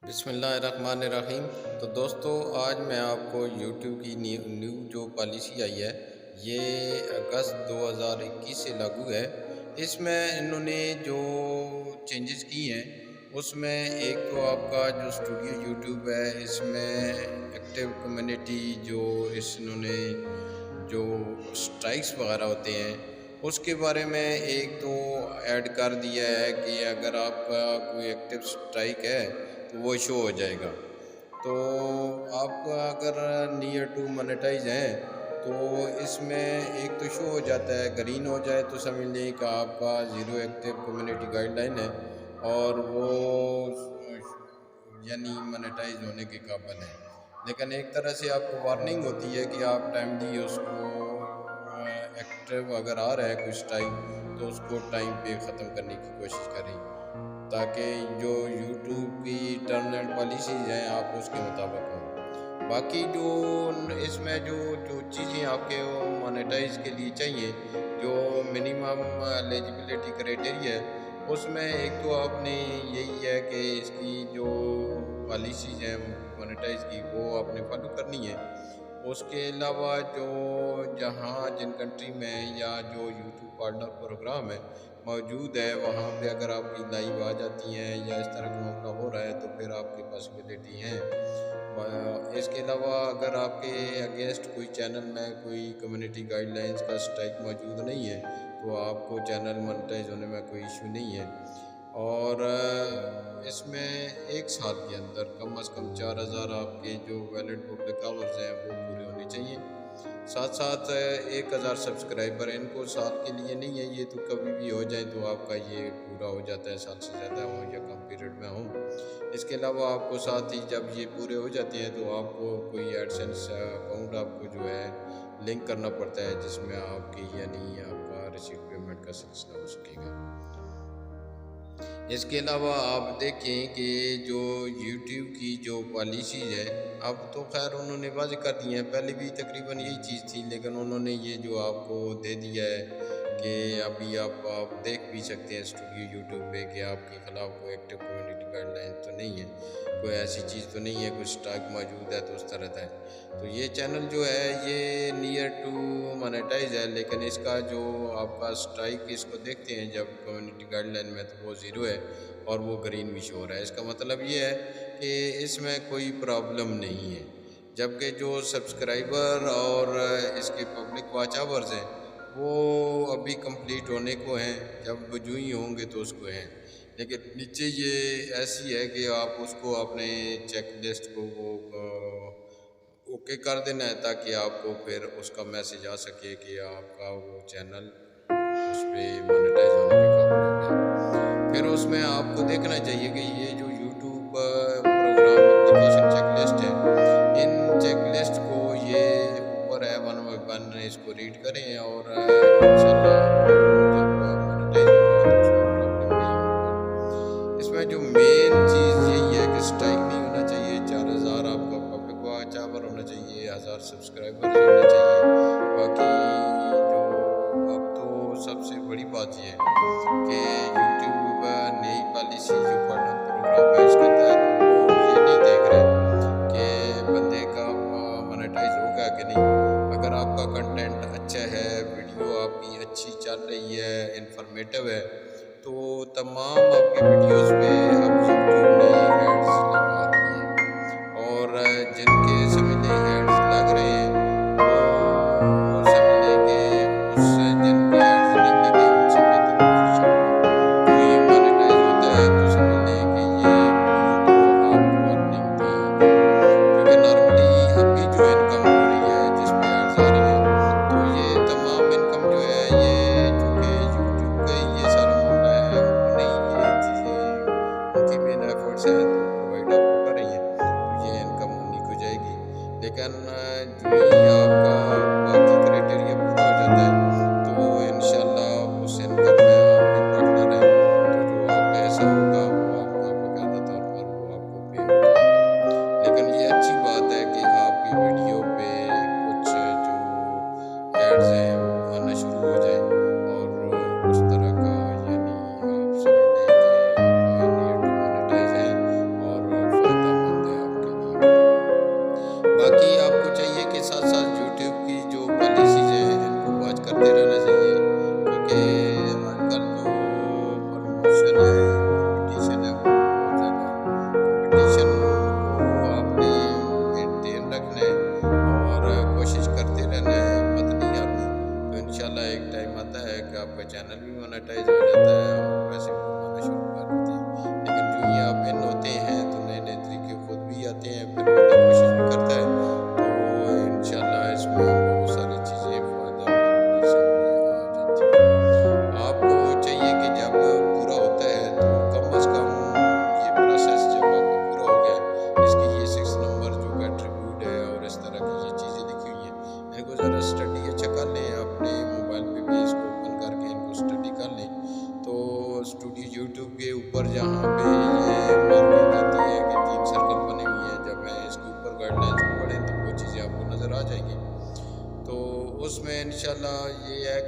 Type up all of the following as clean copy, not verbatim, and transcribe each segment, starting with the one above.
بسم اللہ الرحمن الرحیم۔ تو دوستو، آج میں آپ کو یوٹیوب کی نیو جو پالیسی آئی ہے، یہ اگست 2021 سے لاگو ہے۔ اس میں انہوں نے جو چینجز کی ہیں، اس میں ایک تو آپ کا جو اسٹوڈیو یوٹیوب ہے، اس میں ایکٹیو کمیونٹی جو انہوں نے جو اسٹرائکس وغیرہ ہوتے ہیں اس کے بارے میں ایک تو ایڈ کر دیا ہے کہ اگر آپ کا کوئی ایکٹیو اسٹرائک ہے تو وہ شو ہو جائے گا۔ تو آپ کا اگر نیئر ٹو مانیٹائز ہیں تو اس میں ایک تو شو ہو جاتا ہے، گرین ہو جائے تو سمجھ لیں کہ آپ کا zero active community guide line ہے اور وہ یعنی مانیٹائز ہونے کے قابل ہے۔ لیکن ایک طرح سے آپ کو وارننگ ہوتی ہے کہ آپ ٹائملی اس کو ایکٹیو اگر آ رہا ہے کوئی اسٹرائک تو اس کو ٹائم پہ ختم کرنے کی کوشش کریں، تاکہ جو یوٹیوب کی ٹرم اینڈ پالیسیز ہیں آپ اس کے مطابق ہوں۔ باقی جو اس میں جو چیزیں آپ کے مانیٹائز کے لیے چاہیے، جو منیمم ایلیجبلٹی کرائٹیریا ہے، اس میں ایک تو آپ نے یہی ہے کہ اس کی جو پالیسیز ہیں مانیٹائز کی وہ آپ نے فالو کرنی ہے۔ اس کے علاوہ جو جہاں جن کنٹری میں یا جو یوٹیوب پارٹنر پروگرام ہے موجود ہے، وہاں پہ اگر آپ کی لائیو آ جاتی ہیں یا اس طرح کا معاملہ ہو رہا ہے تو پھر آپ کی پاسبلٹی ہیں۔ اس کے علاوہ اگر آپ کے اگینسٹ کوئی چینل میں کوئی کمیونٹی گائیڈ لائنز کا اسٹرائک موجود نہیں ہے تو آپ کو چینل مانیٹائز ہونے میں کوئی ایشو نہیں ہے۔ اور اس میں ایک سال کے اندر کم از کم 4000 آپ کے جو ویلڈ پبلک آورز ہیں وہ پورے ہونے چاہیے۔ ساتھ ساتھ 1000 سبسکرائبر، ان کو سال کے لیے نہیں ہے، یہ تو کبھی بھی ہو جائیں تو آپ کا یہ پورا ہو جاتا ہے، سال سے زیادہ ہوں یا کم پیریڈ میں ہوں۔ اس کے علاوہ آپ کو ساتھ ہی جب یہ پورے ہو جاتے ہیں تو آپ کو کوئی ایڈسنس اکاؤنٹ آپ کو جو ہے لنک کرنا پڑتا ہے، جس میں آپ کی یعنی آپ کا ریسیو پیمنٹ کا سلسلہ ہو سکے گا۔ اس کے علاوہ آپ دیکھیں کہ جو یوٹیوب کی جو پالیسیز ہے اب تو خیر انہوں نے واضح کر دی ہیں، پہلے بھی تقریباً یہی چیز تھی، لیکن انہوں نے یہ جو آپ کو دے دیا ہے کہ ابھی آپ دیکھ بھی سکتے ہیں اسٹوڈیو یوٹیوب پہ کہ آپ کے خلاف کوئی ایکٹیو کمیونٹی گائیڈ لائن تو نہیں ہے، کوئی ایسی چیز تو نہیں ہے، کوئی اسٹرائک موجود ہے تو اس طرح ہے۔ تو یہ چینل جو ہے یہ نیئر ٹو مانیٹائز ہے، لیکن اس کا جو آپ کا اسٹرائک اس کو دیکھتے ہیں جب کمیونٹی گائیڈ لائن میں تو وہ 0 ہے اور وہ گرین بھی شو ہو رہا ہے۔ اس کا مطلب یہ ہے کہ اس میں کوئی پرابلم نہیں ہے، جبکہ جو سبسکرائبر اور اس کے پبلک واچ آورز ہیں وہ ابھی کمپلیٹ ہونے کو ہیں، جب جو ہی ہوں گے تو اس کو ہیں۔ لیکن نیچے یہ ایسی ہے کہ آپ اس کو اپنے چیک لسٹ کو وہ اوکے کر دینا ہے، تاکہ آپ کو پھر اس کا میسج آ سکے کہ آپ کا وہ چینل اس پہ مانیٹائز ہونے کے قابل ہو گیا۔ پھر اس میں آپ کو دیکھنا چاہیے کہ یہ جو YouTube programme application check list ہے، ان چیک لسٹ کو یہ اوپر ہے 1 بائی 1 اس کو ریڈ کریں اور انشاءاللہ آپ کو جب مانیٹائز ہوگا تو اس میں پرابلم نہیں ہوگا۔ اس میں جو مین چیز یہی ہے کہ اسٹرائک نہیں ہونا چاہیے، 4000 آپ کا پبلک واچ آور ہونا چاہیے، 1000 سبسکرائبرز ہونے چاہیے۔ باقی جو اب تو سب سے بڑی بات یہ ہے کہ یوٹیوب نئی پالیسی جو پارٹنر پروگرام ہے اس کے تحت وہ یہ نہیں دیکھ رہے کہ بندے کا مانیٹائز ہوگا کہ نہیں۔ اگر آپ کا کنٹینٹ اچھا ہے، ویڈیو آپ کی اچھی چل رہی ہے، انفارمیٹیو ہے، تو تمام آپ کی ویڈیوز پہ اب یوٹیوب نے ایڈز لگوا دی ہیں، اور جن کے سمجھ لیں ایڈز لگ رہے ہیں وہ سمجھ لیں کہ اس جن کے ایڈز نہیں لگے ان سے بہتر پوزیشن میں جو یہ مانیٹائز ہوتا ہے تو سمجھ لیں کہ یہ ویڈیو تو آپ کو ارننگ دے گی، کیونکہ نارملی ابھی جو انکم ہو رہی ہے جس پہ ایڈز آ رہی ہیں تو یہ تمام انکم جو ہے یہ چونکہ یوٹیوب کا یہ سارا معاملہ ہے، انہوں نے یہ چیزیں ان کی مین ایفرٹس ہیں تو پرووائڈ آپ کو کر رہی ہیں، تو یہ انکم انہیں کو جائے گی۔ لیکن جو ہی آپ کا باقی کرائٹیریا پورا ہو جاتا ہے تو انشاءاللہ اس انکم میں آپ بھی پارٹنر ہیں، تو جو آپ کا ایسا ہوگا وہ آپ کا باقاعدہ طور پر وہ آپ کو پے ہو جائے گا۔ لیکن یہ اچھی بات ہے کہ آپ کی ویڈیو پہ کچھ جو ایڈز ہیں وہ آنا شروع ہو جائیں اور اس طرح کا یعنی آپ سمجھ لیں کہ آپ نیئر ٹو مانیٹائز ہیں اور فائدہ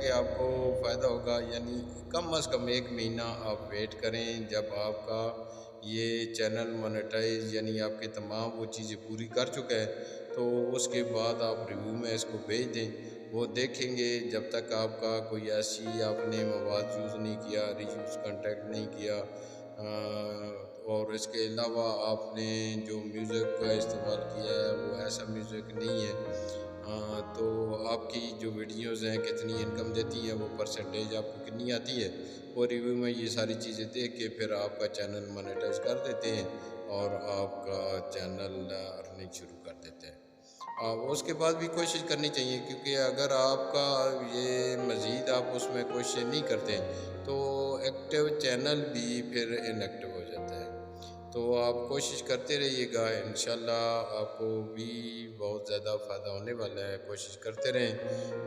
کہ آپ کو فائدہ ہوگا، یعنی کم از کم 1 مہینہ آپ ویٹ کریں جب آپ کا یہ چینل مونیٹائز یعنی آپ کے تمام وہ چیزیں پوری کر چکا ہے، تو اس کے بعد آپ ریویو میں اس کو بھیج دیں، وہ دیکھیں گے۔ جب تک آپ کا کوئی ایسی آپ نے مواد یوز نہیں کیا، ری یوز کنٹیکٹ نہیں کیا، اور اس کے علاوہ آپ نے جو میوزک کا استعمال کیا ہے وہ ایسا میوزک نہیں ہے، تو آپ کی جو ویڈیوز ہیں کتنی انکم دیتی ہیں، وہ پرسنٹیج آپ کو کتنی آتی ہے، وہ ریویو میں یہ ساری چیزیں دیکھ کے پھر آپ کا چینل مونیٹائز کر دیتے ہیں اور آپ کا چینل ارننگ شروع کر دیتے ہیں۔ اس کے بعد بھی کوشش کرنی چاہیے، کیونکہ اگر آپ کا یہ مزید آپ اس میں کوشش نہیں کرتے تو ایکٹیو چینل بھی پھر ان ایکٹیو ہو جاتا ہے۔ تو آپ کوشش کرتے رہیے گا، انشاءاللہ آپ کو بھی بہت زیادہ فائدہ ہونے والا ہے۔ کوشش کرتے رہیں،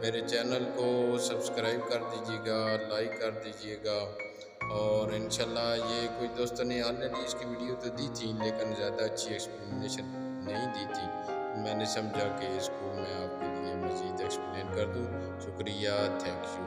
میرے چینل کو سبسکرائب کر دیجیے گا، لائک کر دیجیے گا، اور انشاءاللہ یہ کوئی دوستوں نے آلریڈی اس کی ویڈیو تو دی تھی لیکن زیادہ اچھی ایکسپلینیشن نہیں دی تھی، میں نے سمجھا کہ اس کو میں آپ کے لیے مزید ایکسپلین کر دوں۔ شکریہ، تھینک یو۔